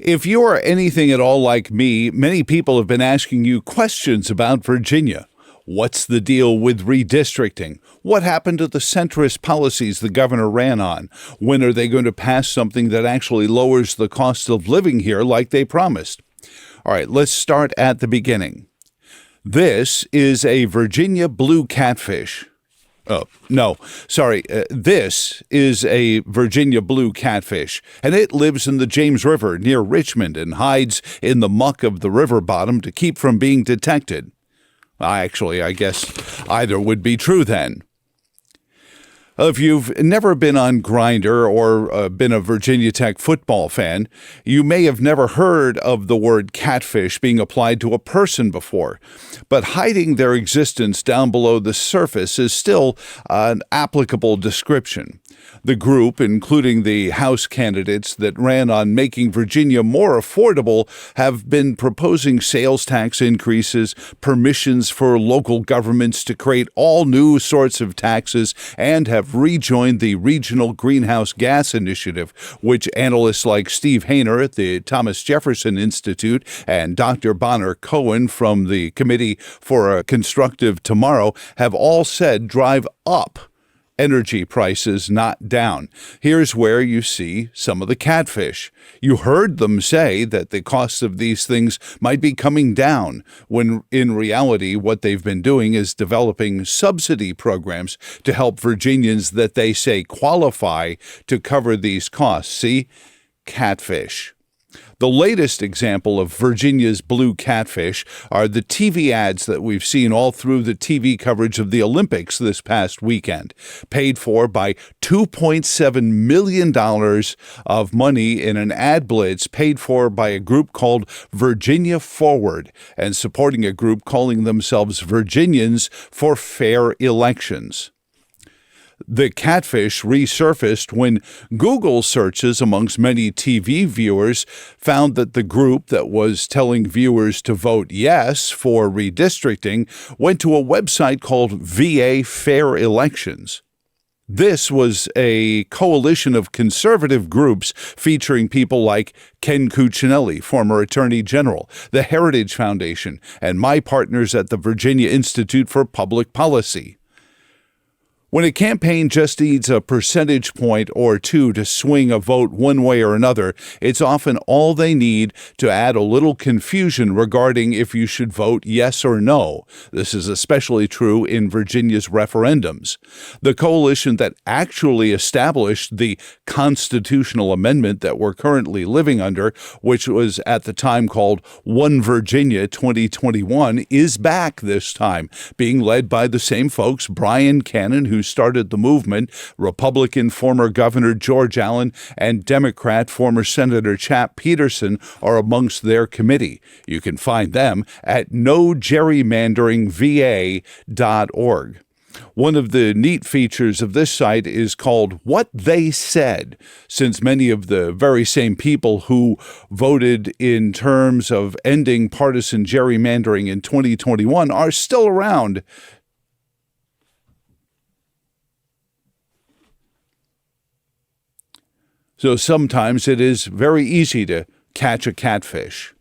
If you're anything at all like me, many people have been asking you questions about Virginia. What's the deal with redistricting? What happened to the centrist policies the governor ran on? When are they going to pass something that actually lowers the cost of living here like they promised? All right, let's start at the beginning. This is a Virginia blue catfish. This is a Virginia blue catfish, and it lives in the James River near Richmond and hides in the muck of the river bottom to keep from being detected. Actually, I guess either would be true then. If you've never been on Grindr or been a Virginia Tech football fan, you may have never heard of the word catfish being applied to a person before. But hiding their existence down below the surface is still an applicable description. The group, including the House candidates that ran on making Virginia more affordable, have been proposing sales tax increases, permissions for local governments to create all new sorts of taxes, and have rejoined the Regional Greenhouse Gas Initiative, which analysts like Steve Hayner at the Thomas Jefferson Institute and Dr. Bonner Cohen from the Committee for a Constructive Tomorrow have all said drive up energy prices, not down. Here's where you see some of the catfish. You heard them say that the cost of these things might be coming down, when in reality what they've been doing is developing subsidy programs to help Virginians that they say qualify to cover these costs. See? Catfish. The latest example of Virginia's blue catfish are the TV ads that we've seen all through the TV coverage of the Olympics this past weekend, paid for by $2.7 million of money in an ad blitz paid for by a group called Virginia Forward and supporting a group calling themselves Virginians for Fair Elections. The catfish resurfaced when Google searches amongst many TV viewers found that the group that was telling viewers to vote yes for redistricting went to a website called VA Fair Elections. This was a coalition of conservative groups featuring people like Ken Cuccinelli, former Attorney General, the Heritage Foundation, and my partners at the Virginia Institute for Public Policy. When a campaign just needs a percentage point or two to swing a vote one way or another, it's often all they need to add a little confusion regarding if you should vote yes or no. This is especially true in Virginia's referendums. The coalition that actually established the constitutional amendment that we're currently living under, which was at the time called One Virginia 2021, is back this time, being led by the same folks, Brian Cannon, who started the movement, Republican former Governor George Allen, and Democrat former Senator Chap Peterson are amongst their committee. You can find them at nogerrymanderingva.org. One of the neat features of this site is called What They Said, since many of the very same people who voted in terms of ending partisan gerrymandering in 2021 are still around. So sometimes it is very easy to catch a catfish.